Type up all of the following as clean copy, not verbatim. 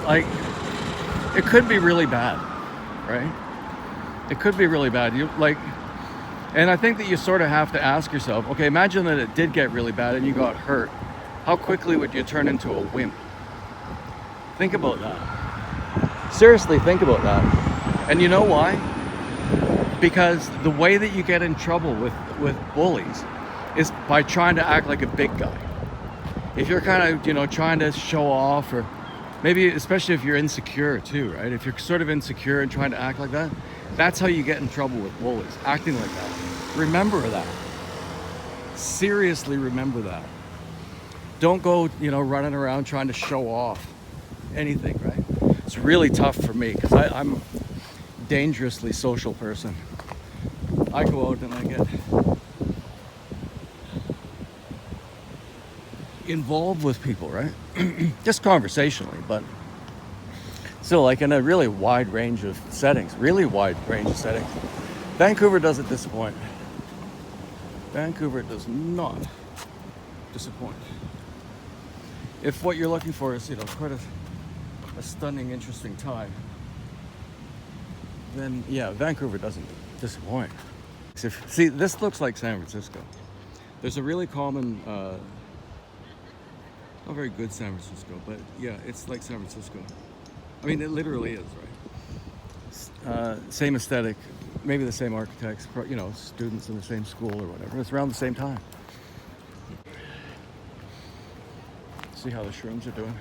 like, it could be really bad, right? It could be really bad. And I think that you sort of have to ask yourself, okay, imagine that it did get really bad and you got hurt. How quickly would you turn into a wimp? Think about that. Seriously, think about that. And you know why? Because the way that you get in trouble with bullies is by trying to act like a big guy. If you're kind of, trying to show off, or maybe especially if you're insecure too, right? If you're sort of insecure and trying to act like that, that's how you get in trouble with bullies, acting like that. Remember that. Seriously, remember that. Don't go, running around trying to show off anything, right? It's really tough for me because I'm a dangerously social person. I go out and I get involved with people, right? Just conversationally, but still, like, in a really wide range of settings. Vancouver doesn't disappoint. Vancouver does not disappoint. If what you're looking for is, quite a stunning, interesting time, then yeah, Vancouver doesn't disappoint. See, this looks like San Francisco. There's a really common, not very good San Francisco, but yeah, it's like San Francisco. I mean, it literally is, right? Same aesthetic, maybe the same architects, students in the same school or whatever. It's around the same time. See how the shrooms are doing?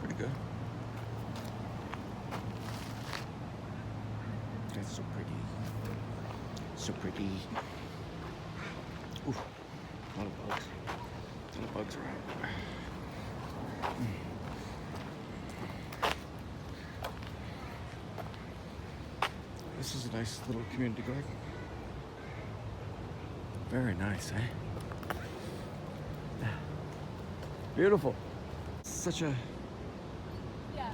Pretty good. It's so pretty. So pretty. Ooh, a lot of bugs. A lot of bugs around. This is a nice little community garden. Very nice, eh? Beautiful. Such a... Yeah.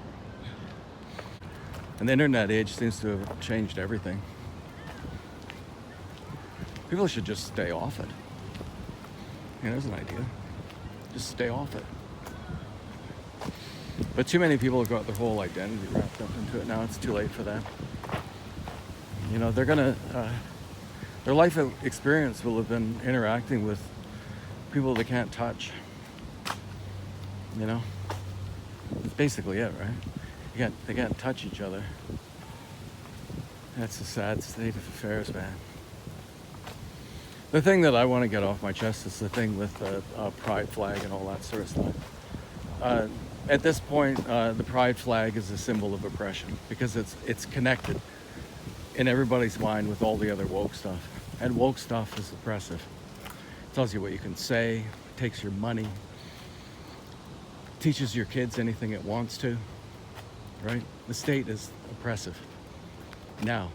And the internet age seems to have changed everything. People should just stay off it. Yeah, there's an idea. Just stay off it. But too many people have got their whole identity wrapped up into it now. It's too late for them. They're gonna... their life experience will have been interacting with people they can't touch. That's basically it, right? They can't touch each other. That's a sad state of affairs, man. The thing that I want to get off my chest is the thing with the pride flag and all that sort of stuff. At this point, the pride flag is a symbol of oppression because it's connected in everybody's mind with all the other woke stuff. And woke stuff is oppressive. It tells you what you can say, takes your money, teaches your kids anything it wants to, right? The state is oppressive now.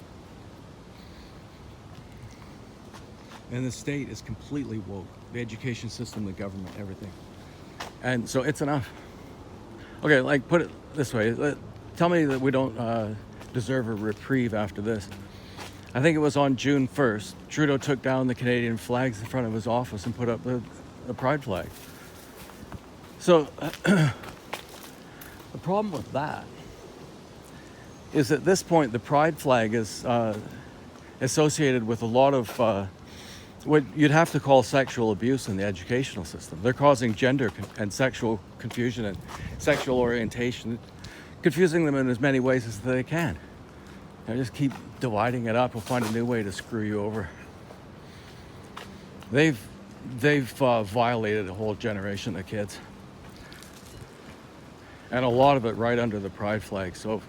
And the state is completely woke. The education system, the government, everything. And so it's enough. Okay, like, put it this way. Tell me that we don't deserve a reprieve after this. I think it was on June 1st, Trudeau took down the Canadian flags in front of his office and put up the pride flag. So the problem with that is at this point the pride flag is associated with a lot of what you'd have to call sexual abuse in the educational system. They're causing gender and sexual confusion and sexual orientation, confusing them in as many ways as they can. Just keep dividing it up. We'll find a new way to screw you over. They've violated a whole generation of kids. And a lot of it right under the pride flag. So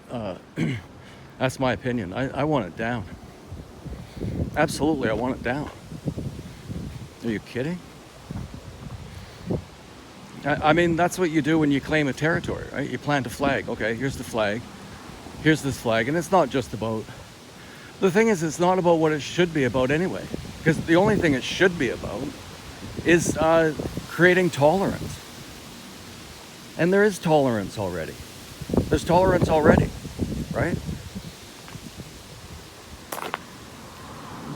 that's my opinion. I want it down. Absolutely, I want it down. Are you kidding? I mean, that's what you do when you claim a territory, right? You plant a flag. Okay, here's the flag. Here's this flag. And it's not just about... The thing is, it's not about what it should be about anyway. Because the only thing it should be about is creating tolerance. And there is tolerance already. There's tolerance already, right?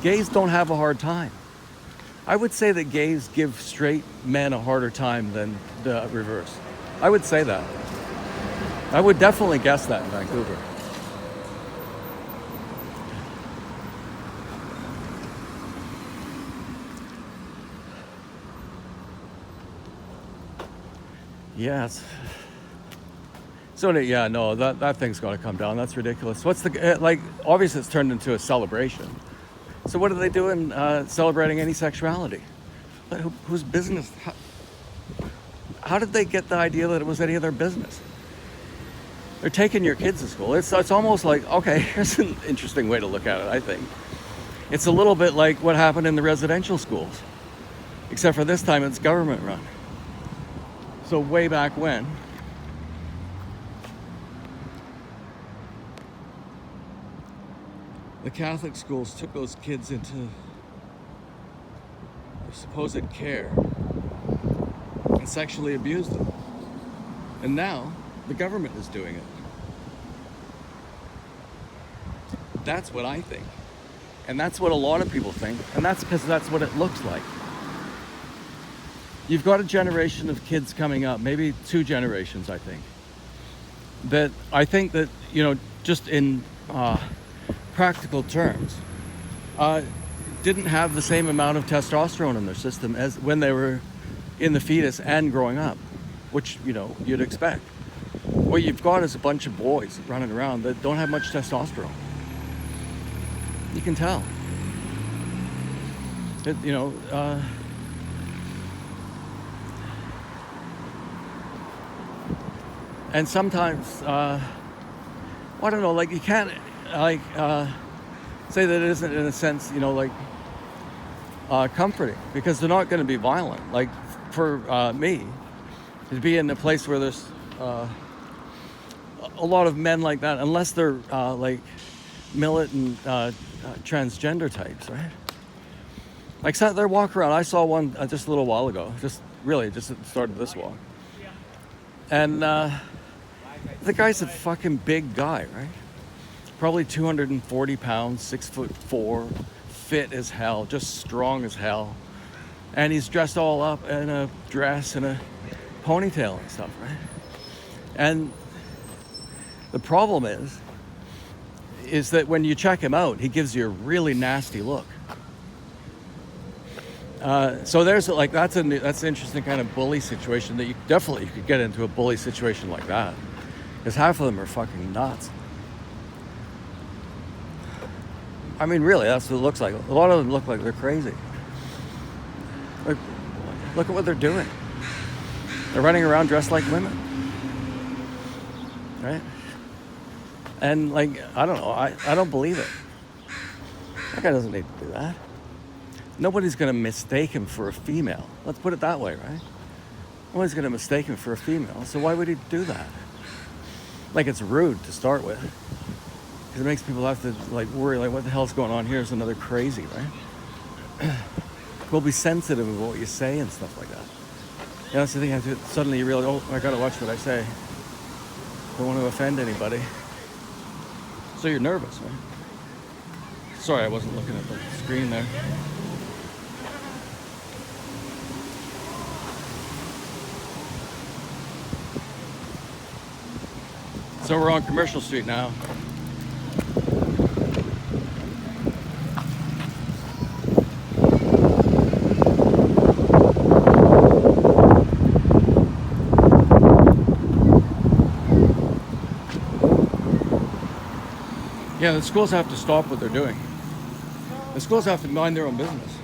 Gays don't have a hard time. I would say that gays give straight men a harder time than the reverse. I would say that. I would definitely guess that in Vancouver. Yes. So yeah, no, that thing's got to come down. That's ridiculous. What's the like? Obviously, it's turned into a celebration. So what are they doing celebrating any sexuality? Whose business? How did they get the idea that it was any of their business? They're taking your kids to school. It's almost like, okay, here's an interesting way to look at it, I think. It's a little bit like what happened in the residential schools, except for this time it's government run. So way back when, the Catholic schools took those kids into their supposed care and sexually abused them. And now the government is doing it. That's what I think. And that's what a lot of people think. And that's because that's what it looks like. You've got a generation of kids coming up, maybe 2 generations, I think, that I think that, just in practical terms, didn't have the same amount of testosterone in their system as when they were in the fetus and growing up, which, you'd expect. What you've got is a bunch of boys running around that don't have much testosterone. You can tell. And sometimes, I don't know, like you can't, say that it isn't in a sense, comforting, because they're not going to be violent. Like for me, to be in a place where there's a lot of men like that, unless they're like militant transgender types, right? Like they're walking around. I saw one just a little while ago, just at the start of this walk. And the guy's a fucking big guy, right? Probably 240 pounds, 6'4", fit as hell, just strong as hell. And he's dressed all up in a dress and a ponytail and stuff, right? And the problem is that when you check him out, he gives you a really nasty look. So there's that's an interesting kind of bully situation that you could get into a bully situation like that, because half of them are fucking nuts. I mean, really, that's what it looks like. A lot of them look like they're crazy. Look at what they're doing. They're running around dressed like women, right? And I don't know, I don't believe it. That guy doesn't need to do that. Nobody's going to mistake him for a female. Let's put it that way, right? Nobody's going to mistake him for a female. So why would he do that? It's rude to start with. Because it makes people have to worry, what the hell's going on here? Is another crazy, right? We'll be sensitive about what you say and stuff like that. Yeah, that's the thing. Suddenly you realize, I got to watch what I say. Don't want to offend anybody. So you're nervous, right? Sorry, I wasn't looking at the screen there. So we're on Commercial Street now. Yeah, the schools have to stop what they're doing. The schools have to mind their own business.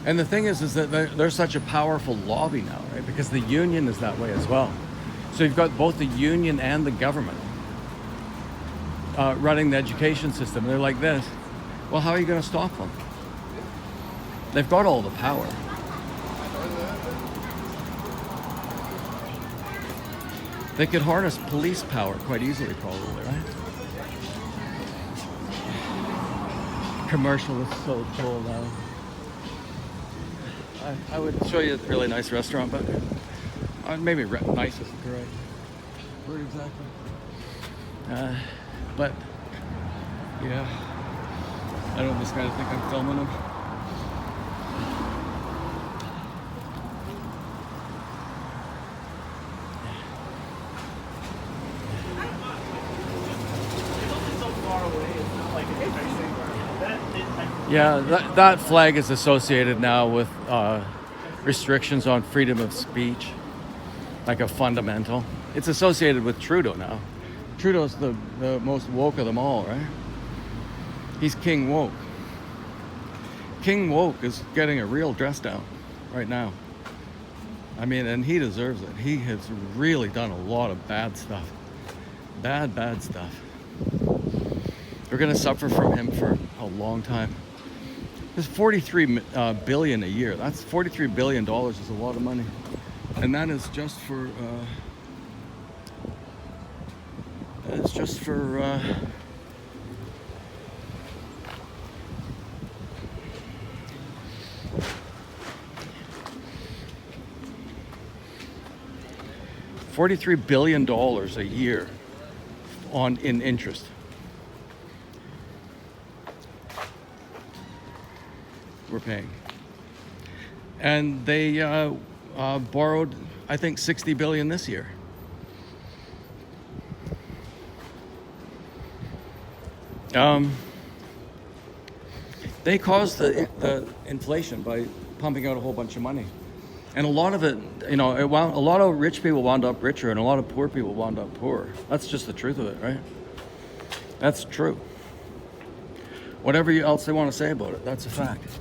And the thing is that they're such a powerful lobby now, right? Because the union is that way as well. So you've got both the union and the government running the education system. They're like this. Well, how are you going to stop them? They've got all the power. They could harness police power quite easily, probably, right? Commercial is so cool now. I would show you a really nice restaurant, but maybe nice isn't the right word exactly. But yeah, I don't know if this guy think I'm filming him. Yeah, that flag is associated now with restrictions on freedom of speech, like a fundamental. It's associated with Trudeau now. Trudeau's the most woke of them all, right? He's King Woke. King Woke is getting a real dress down right now. I mean, and he deserves it. He has really done a lot of bad stuff. Bad stuff. We're going to suffer from him for a long time. There's 43 billion a year. That's $43 billion is a lot of money. And that is just for $43 billion a year in interest. We're paying. And they borrowed, I think, $60 billion this year. They caused the inflation by pumping out a whole bunch of money. And a lot of it, a lot of rich people wound up richer and a lot of poor people wound up poorer. That's just the truth of it, right? That's true. Whatever else they want to say about it, that's a fact.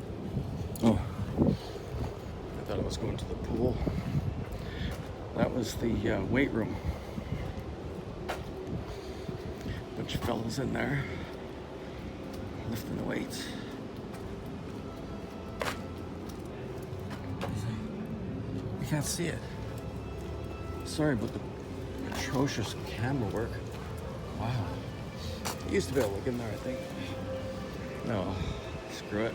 Oh, I thought I was going to the pool. That was the weight room. Bunch of fellas in there lifting the weights. You can't see it. Sorry about the atrocious camera work. Wow. I used to be able to look in there, I think. No, screw it.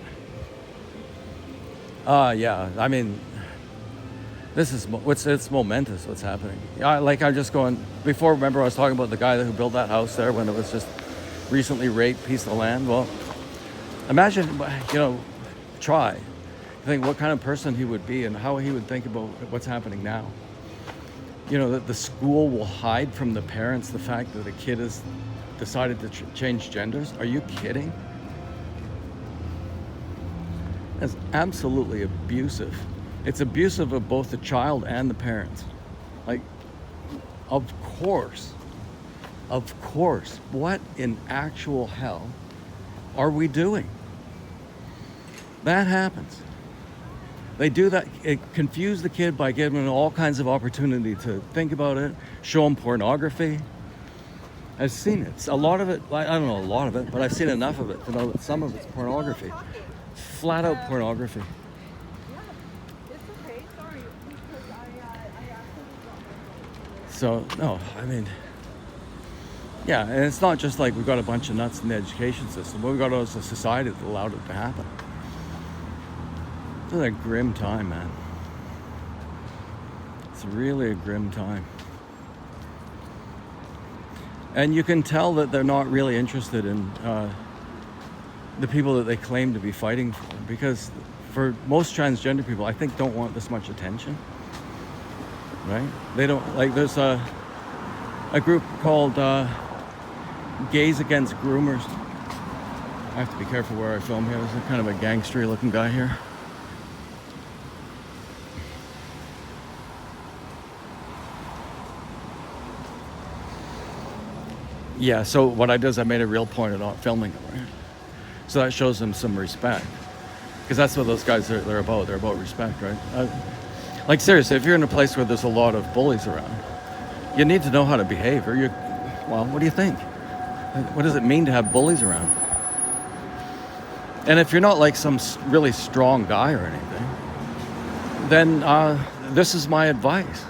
Yeah, I mean, it's momentous what's happening. Yeah, like I'm just going, before, remember I was talking about the guy who built that house there when it was just recently raped piece of land? Well, imagine, try. Think what kind of person he would be and how he would think about what's happening now. That the school will hide from the parents the fact that a kid has decided to change genders. Are you kidding? That's absolutely abusive. It's abusive of both the child and the parents. Like, of course. What in actual hell are we doing? That happens. They do that, it confuse the kid by giving them all kinds of opportunity to think about it, show them pornography. I've seen it. A lot of it, I don't know a lot of it, but I've seen enough of it to know that some of it's pornography. Flat out pornography. So, no, I mean, yeah, and it's not just like we've got a bunch of nuts in the education system. What we've got is a society that allowed it to happen. It's a grim time, man. It's really a grim time. And you can tell that they're not really interested in the people that they claim to be fighting for, because for most transgender people, I think, don't want this much attention, right? They don't, like, there's a group called Gays Against Groomers. I have to be careful where I film here. There's kind of a gangstery looking guy here. Yeah, so what I did is I made a real point of not filming them, right? So that shows them some respect. Because that's what those guys they're about. They're about respect, right? Like, seriously, if you're in a place where there's a lot of bullies around, you need to know how to behave. Well, what do you think? What does it mean to have bullies around? And if you're not like some really strong guy or anything, then this is my advice.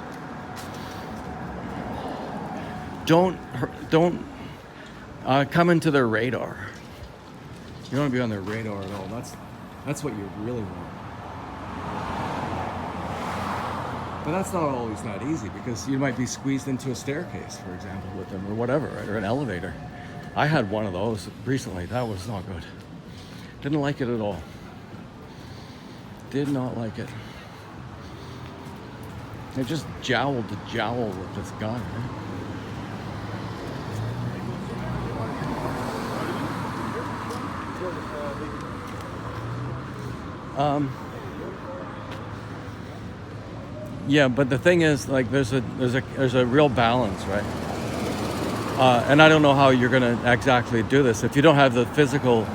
Don't come into their radar. You don't want to be on their radar at all. That's what you really want. But that's not always that easy, because you might be squeezed into a staircase, for example, with them, or whatever, right? Or an elevator. I had one of those recently. That was not good. Didn't like it at all. Did not like it. It just jowl to jowl with this guy, right? Yeah, but the thing is, like, there's a real balance, right? And I don't know how you're gonna exactly do this if you don't have the physical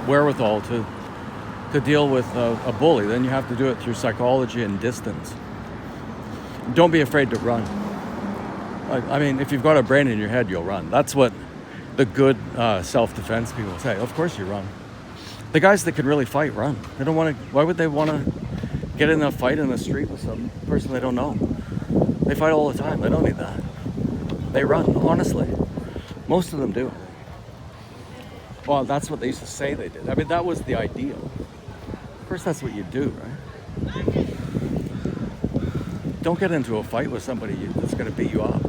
wherewithal to deal with a bully. Then you have to do it through psychology and distance. Don't be afraid to run. I mean, if you've got a brain in your head, you'll run. That's what the good self-defense people say. Of course you run. The guys that can really fight run. They don't want to. Why would they want to get in a fight in the street with some person they don't know? They fight all the time. They don't need that. They run, honestly. Most of them do. Well, that's what they used to say they did. I mean, that was the ideal. Of course, that's what you do, right? Don't get into a fight with somebody that's going to beat you up.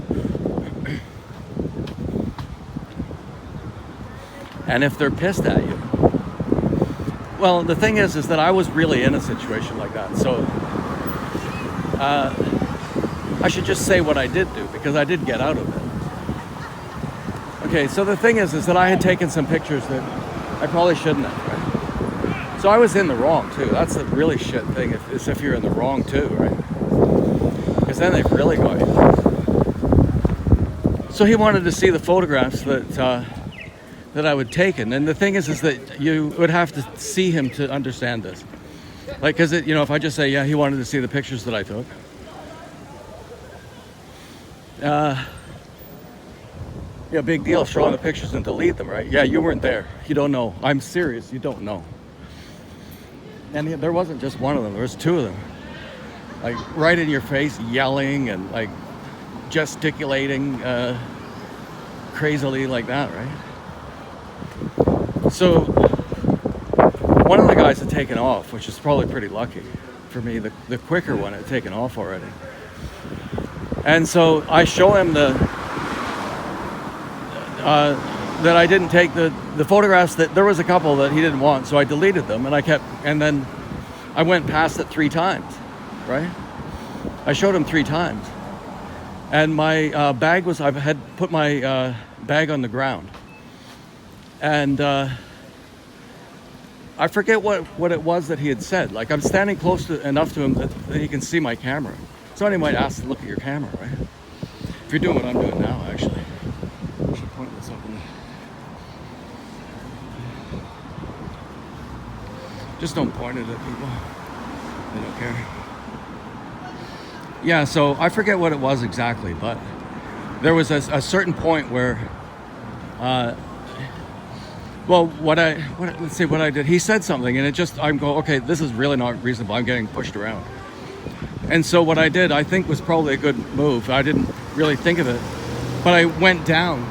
And if they're pissed at you, well, the thing is that I was really in a situation like that. So I should just say what I did do, because I did get out of it. Okay, so the thing is that I had taken some pictures that I probably shouldn't have, right? So I was in the wrong too. That's the really shit thing, if you're in the wrong too, right? Because then they've really got you. So he wanted to see the photographs that I would taken, and the thing is that you would have to see him to understand this. Like, because if I just say, yeah, he wanted to see the pictures that I took. Yeah, big deal, showing the pictures and delete them, right? Yeah, you weren't there. You don't know. I'm serious, you don't know. And there wasn't just one of them, there was two of them. Like, right in your face, yelling and, like, gesticulating crazily like that, right? So, one of the guys had taken off, which is probably pretty lucky for me. The quicker one had taken off already. And so I show him that I didn't take the photographs, that there was a couple that he didn't want, so I deleted them, and then I went past it 3 times, right? I showed him 3 times. And my bag I had put my bag on the ground. And I forget what it was that he had said. Like, I'm standing close enough to him that he can see my camera. Somebody might ask to look at your camera, right? If you're doing what I'm doing now, actually. I should point this up in there. Just don't point it at people. They don't care. Yeah, so I forget what it was exactly, but there was a certain point where, let's see what I did. He said something, and I'm going, okay, this is really not reasonable. I'm getting pushed around. And so what I did, I think, was probably a good move. I didn't really think of it, but I went down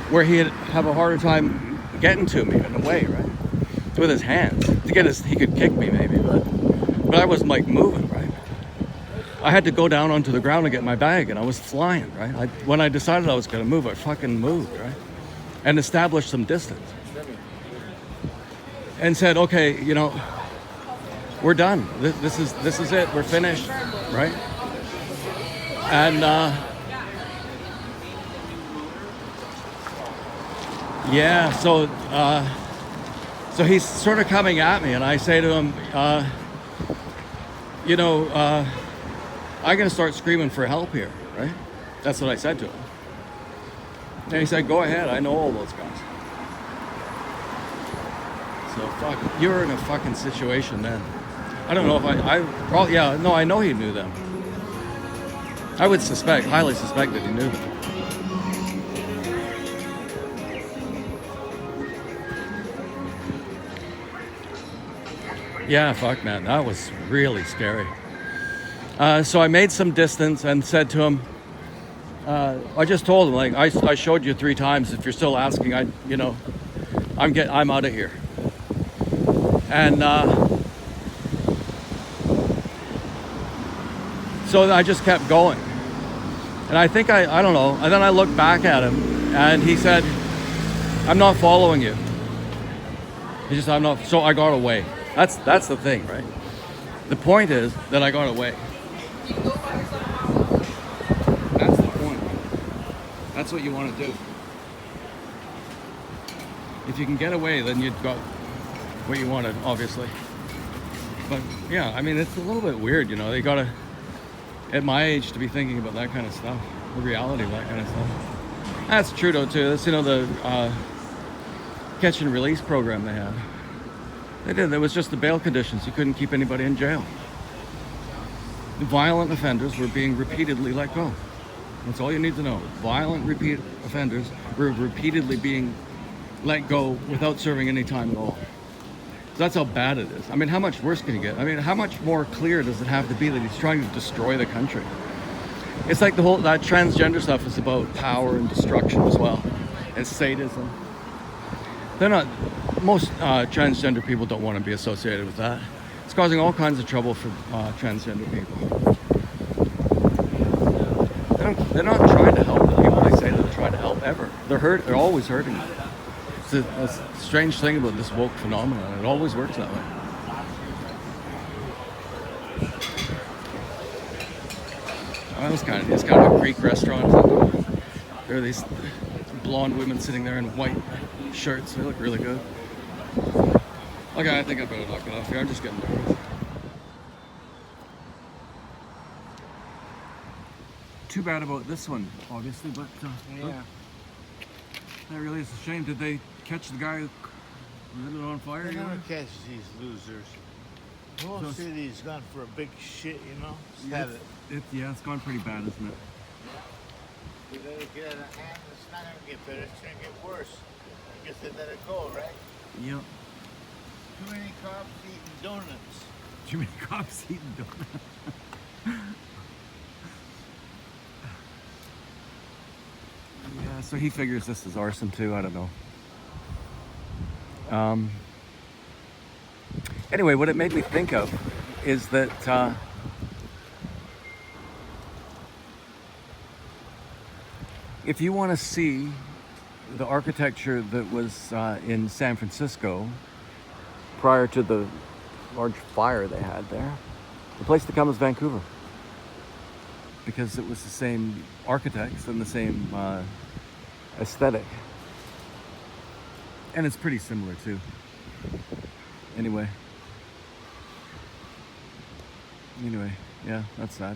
where he'd have a harder time getting to me in a way, right? With his hands. He could kick me maybe, but I wasn't, like, moving, right? I had to go down onto the ground and get my bag, and I was flying, right? When I decided I was going to move, I fucking moved, right? And established some distance. And said, okay, we're done. This is it. We're finished, right? And yeah, so he's sort of coming at me, and I say to him, I'm going to start screaming for help here, right? That's what I said to him. And he said, go ahead, I know all those guys. So you were in a fucking situation then. I don't know if I know he knew them. I would highly suspect that he knew them. Yeah, fuck, man, that was really scary. So I made some distance and said to him, I just told him, like, I showed you 3 times. If you're still asking, I'm out of here. And so I just kept going. And I think I don't know. And then I looked back at him, and he said, I'm not following you. I'm not. So I got away. That's the thing, right? The point is that I got away. That's the point. That's what you want to do. If you can get away, then you've got what you wanted, obviously. But yeah, I mean, it's a little bit weird, you know. They gotta, at my age, to be thinking about that kind of stuff, the reality of that kind of stuff. That's Trudeau too. That's, you know, the catch and release program they had. They did. There was just the bail conditions. You couldn't keep anybody in jail. The violent offenders were being repeatedly let go. That's all you need to know. Violent repeat offenders were repeatedly being let go without serving any time at all. That's how bad it is. I mean, how much worse can you get? I mean, how much more clear does it have to be that he's trying to destroy the country? It's like that transgender stuff is about power and destruction as well, and sadism. Most transgender people don't want to be associated with that. It's causing all kinds of trouble for transgender people. They're not trying to help the people they say they're trying to help ever. They're always hurting them. It's a strange thing about this woke phenomenon. It always works that way. Oh, it's kind of a Greek restaurant. There are these blonde women sitting there in white shirts. They look really good. Okay, I think I better knock it off here. I'm just getting nervous. Too bad about this one, obviously, but Yeah. that really is a shame. Did they catch the guy who lit it on fire? They You never know? catch these losers. Whole So- city's gone for a big shit, you know? Just Yeah, have it. it's gone pretty bad, isn't it? We let it get out of hand. It's not gonna get better. It's gonna get worse. I guess they let it go, right? Yep. Too many cops eating donuts. Too many cops eating donuts. Yeah, so he figures this is arson too. I don't know. Anyway, what it made me think of is that if you want to see the architecture that was in San Francisco prior to the large fire they had there, the place to come is Vancouver, because it was the same architects and the same aesthetic, and it's pretty similar too. Anyway, yeah, that's sad.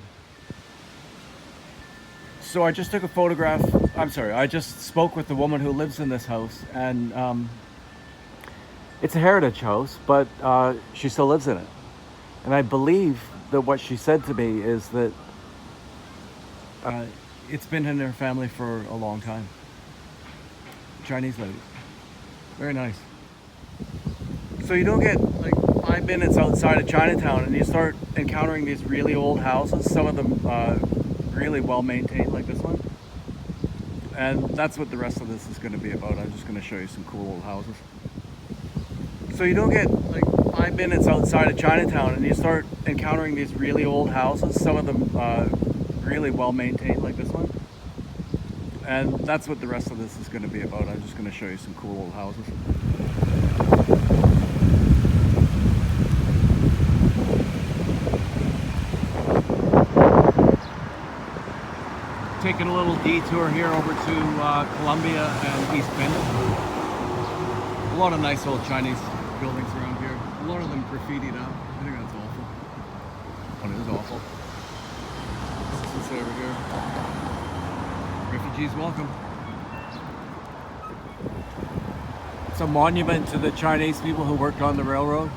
So I just took a photograph. I just spoke with the woman who lives in this house, and it's a heritage house, but she still lives in it. And I believe that what she said to me is that it's been in her family for a long time. Chinese lady. Very nice. So you don't get like 5 minutes outside of Chinatown and you start encountering these really old houses, some of them really well maintained like this one. And that's what the rest of this is going to be about. I'm just going to show you some cool old houses. So you don't get like 5 minutes outside of Chinatown and you start encountering these really old houses, some of them really well maintained like this one. And that's what the rest of this is going to be about. I'm just going to show you some cool old houses. Taking a little detour here over to Columbia and East Bend. A lot of nice old Chinese buildings around here. A lot of them graffitied out. I think that's awful. Oh, it is awful. Let's sit over here. Refugees welcome. It's a monument to the Chinese people who worked on the railroad.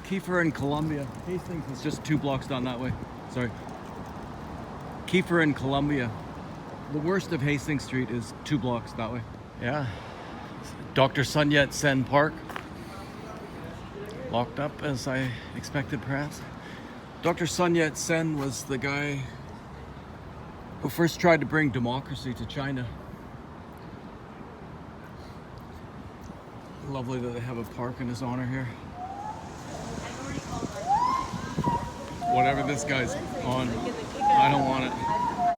Keefer and Columbia. Hastings is just 2 blocks down that way. Sorry. Keefer and Columbia. The worst of Hastings Street is 2 blocks that way. Yeah. Dr. Sun Yat-sen Park. Locked up as I expected, perhaps. Dr. Sun Yat-sen was the guy who first tried to bring democracy to China. Lovely that they have a park in his honor here. Whatever this guy's on, I don't want it.